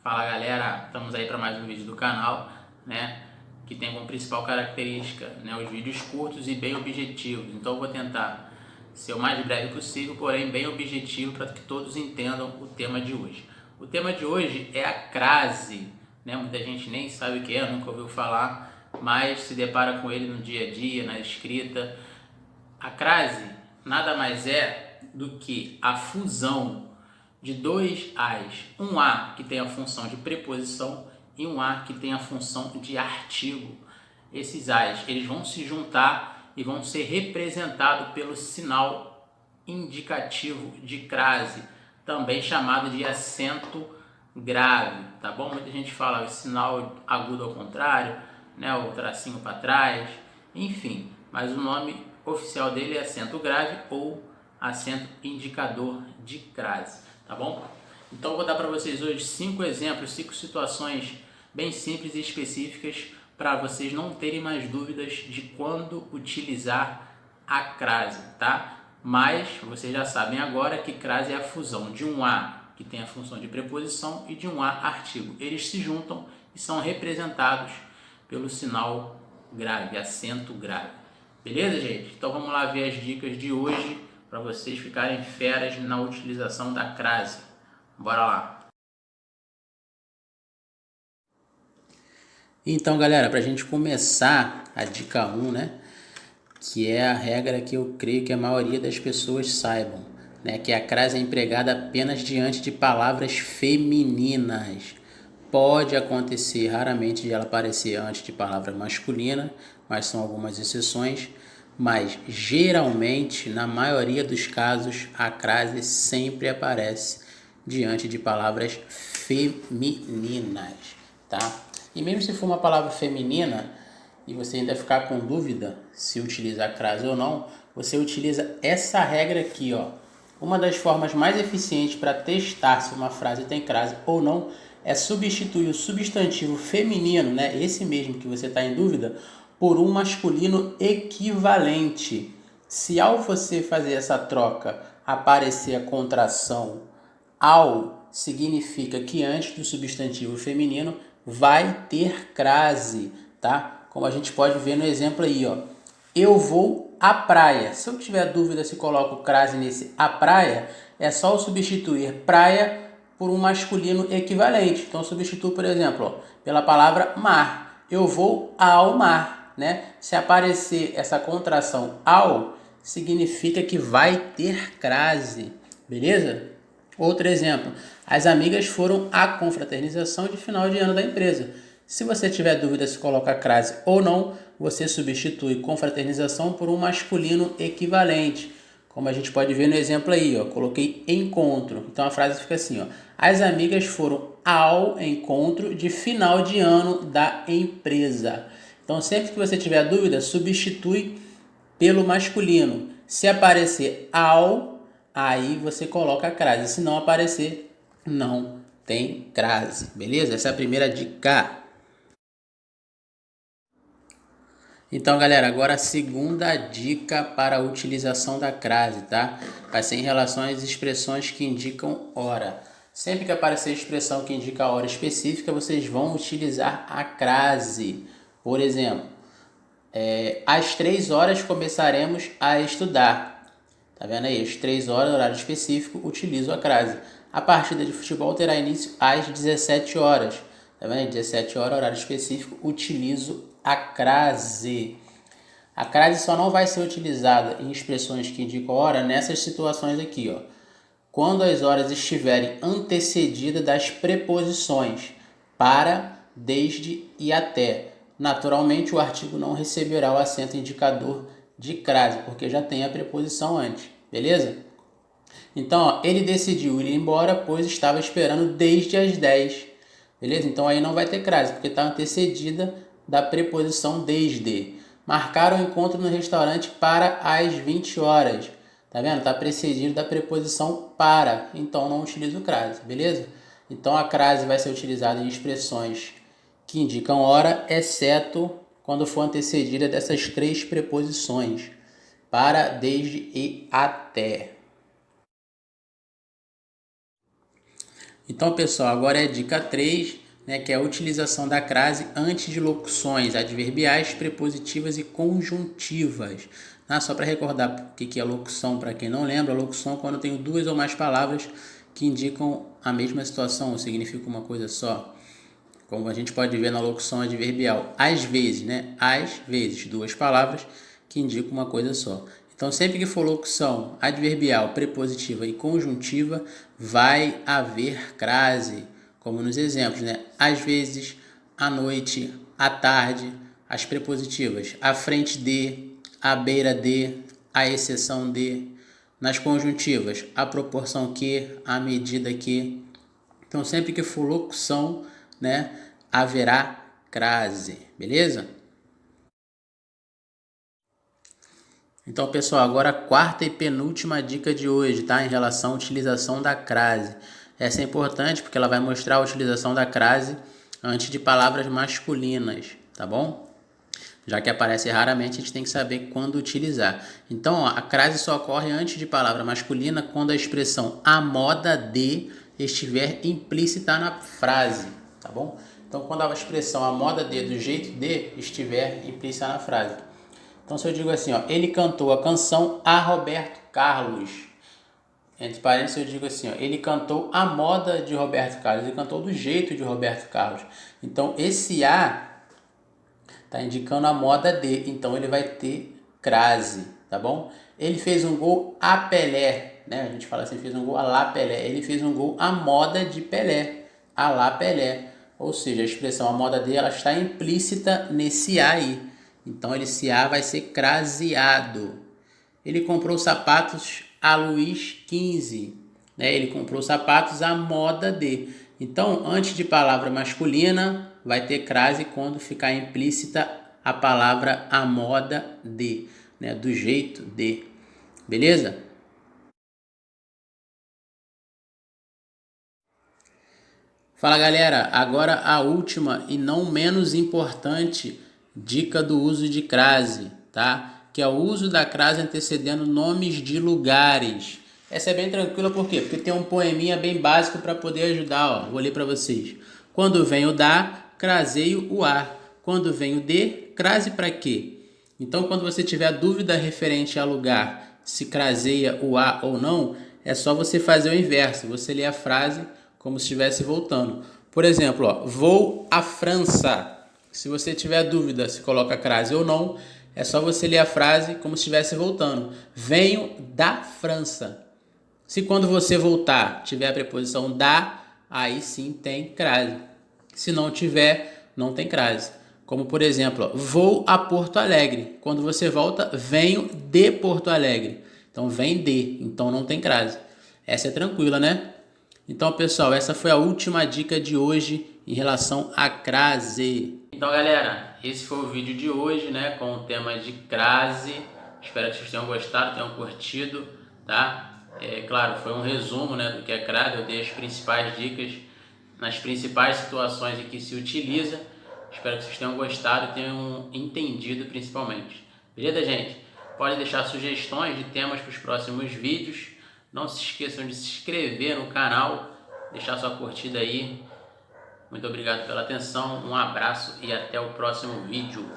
Fala galera, estamos aí para mais um vídeo do canal, né? Que tem como principal característica, né, os vídeos curtos e bem objetivos. Então eu vou tentar ser o mais breve possível, porém bem objetivo para que todos entendam o tema de hoje. O tema de hoje é a crase, né? Muita gente nem sabe o que é, nunca ouviu falar, mas se depara com ele no dia a dia, na escrita. A crase nada mais é do que a fusão de dois A's, um A que tem a função de preposição e um A que tem a função de artigo. Esses A's eles vão se juntar e vão ser representados pelo sinal indicativo de crase, também chamado de acento grave, tá bom? Muita gente fala o sinal agudo ao contrário, né, o tracinho para trás, enfim, mas o nome oficial dele é acento grave ou acento indicador de crase, tá bom? Então eu vou dar para vocês hoje 5 exemplos, 5 situações bem simples e específicas para vocês não terem mais dúvidas de quando utilizar a crase, tá? Mas vocês já sabem agora que crase é a fusão de um A que tem a função de preposição e de um A artigo. Eles se juntam e são representados pelo sinal grave, acento grave. Beleza, gente? Então vamos lá ver as dicas de hoje para vocês ficarem feras na utilização da crase. Bora lá! Então, galera, para a gente começar a dica 1, né? Que é a regra que eu creio que a maioria das pessoas saibam, né? Que a crase é empregada apenas diante de palavras femininas. Pode acontecer raramente de ela aparecer antes de palavra masculina, mas são algumas exceções. Mas geralmente, na maioria dos casos, a crase sempre aparece diante de palavras femininas, tá? E mesmo se for uma palavra feminina e você ainda ficar com dúvida se utilizar crase ou não, você utiliza essa regra aqui, ó. Uma das formas mais eficientes para testar se uma frase tem crase ou não é substituir o substantivo feminino, né, esse mesmo que você está em dúvida, por um masculino equivalente. Se ao você fazer essa troca aparecer a contração ao, significa que antes do substantivo feminino vai ter crase, tá? Como a gente pode ver no exemplo aí, ó. Eu vou à praia. Se eu tiver dúvida se coloco crase nesse à praia, é só eu substituir praia por um masculino equivalente. Então, eu substituo, por exemplo, ó, pela palavra mar. Eu vou ao mar, né? Se aparecer essa contração ao, significa que vai ter crase, beleza? Outro exemplo, as amigas foram à confraternização de final de ano da empresa. Se você tiver dúvida se coloca crase ou não, você substitui confraternização por um masculino equivalente. Como a gente pode ver no exemplo aí, ó, coloquei encontro. Então a frase fica assim, ó: as amigas foram ao encontro de final de ano da empresa. Então sempre que você tiver dúvida, substitui pelo masculino. Se aparecer ao, aí você coloca a crase. Se não aparecer, não tem crase. Beleza? Essa é a primeira dica. Então, galera, agora a segunda dica para a utilização da crase, tá? Vai ser em relação às expressões que indicam hora. Sempre que aparecer expressão que indica a hora específica, vocês vão utilizar a crase. Por exemplo, às 3 horas começaremos a estudar. Tá vendo aí? Às 3 horas, horário específico, utilizo a crase. A partida de futebol terá início às 17 horas. Tá vendo aí? 17 horas, horário específico, utilizo a crase. A crase só não vai ser utilizada em expressões que indicam hora nessas situações aqui, ó. Quando as horas estiverem antecedidas das preposições para, desde e até. Naturalmente, o artigo não receberá o acento indicador de crase, porque já tem a preposição antes, beleza? Então, ó, ele decidiu ir embora, pois estava esperando desde as 10, beleza? Então aí não vai ter crase, porque está antecedida da preposição desde. Marcaram o encontro no restaurante para as 20 horas. Tá vendo? Está precedido da preposição para, então não utilizo crase, beleza? Então a crase vai ser utilizada em expressões que indicam hora, exceto quando for antecedida dessas 3 preposições: para, desde e até. Então, pessoal, agora é a dica 3, né, que é a utilização da crase antes de locuções adverbiais, prepositivas e conjuntivas. Só para recordar o que é locução, para quem não lembra, a locução é quando eu tenho duas ou mais palavras que indicam a mesma situação, ou significa uma coisa só. Como a gente pode ver na locução adverbial, às vezes, né? Às vezes, duas palavras que indicam uma coisa só. Então, sempre que for locução adverbial, prepositiva e conjuntiva, vai haver crase, como nos exemplos, né? Às vezes, à noite, à tarde, as prepositivas, à frente de, à beira de, à exceção de, nas conjuntivas, à proporção que, à medida que. Então, sempre que for locução, né, haverá crase, beleza? Então, pessoal, agora a quarta e penúltima dica de hoje, tá? Em relação à utilização da crase. Essa é importante porque ela vai mostrar a utilização da crase antes de palavras masculinas, tá bom? Já que aparece raramente, a gente tem que saber quando utilizar. Então, ó, a crase só ocorre antes de palavra masculina quando a expressão a moda de estiver implícita na frase, tá bom? Então, quando a expressão a moda de, do jeito de, estiver implícita na frase. Então, se eu digo assim, ó, ele cantou a canção a Roberto Carlos. Entre parênteses, eu digo assim, ó, ele cantou a moda de Roberto Carlos, ele cantou do jeito de Roberto Carlos. Então, esse a está indicando a moda de, então ele vai ter crase, tá bom? Ele fez um gol a Pelé, né? A gente fala assim, fez um gol a lá Pelé. Ele fez um gol à moda de Pelé, a lá Pelé. Ou seja, a expressão a moda de, ela está implícita nesse a aí. Então esse a vai ser craseado. Ele comprou sapatos a Luís XV, né? Ele comprou sapatos à moda de. Então, antes de palavra masculina, vai ter crase quando ficar implícita a palavra à moda de, né? Do jeito de. Beleza? Fala, galera, agora a última e não menos importante dica do uso de crase, tá? Que é o uso da crase antecedendo nomes de lugares. Essa é bem tranquila, por quê? Porque tem um poeminha bem básico para poder ajudar, ó. Vou ler para vocês. Quando vem o da, craseio o a. Quando vem o de, crase para quê? Então, quando você tiver dúvida referente a lugar, se craseia o a ou não, é só você fazer o inverso. Você lê a frase como se estivesse voltando. Por exemplo, ó, vou à França. Se você tiver dúvida se coloca crase ou não, é só você ler a frase como se estivesse voltando. Venho da França. Se quando você voltar tiver a preposição da, aí sim tem crase. Se não tiver, não tem crase. Como por exemplo, ó, vou a Porto Alegre. Quando você volta, venho de Porto Alegre. Então vem de, então não tem crase. Essa é tranquila, né? Então, pessoal, essa foi a última dica de hoje em relação à crase. Então, galera, esse foi o vídeo de hoje, né, com o tema de crase. Espero que vocês tenham gostado, tenham curtido, tá? Claro, foi um resumo, né, do que é crase. Eu dei as principais dicas nas principais situações em que se utiliza. Espero que vocês tenham gostado e tenham entendido principalmente. Beleza, gente? Pode deixar sugestões de temas para os próximos vídeos. Não se esqueçam de se inscrever no canal, deixar sua curtida aí. Muito obrigado pela atenção, um abraço e até o próximo vídeo.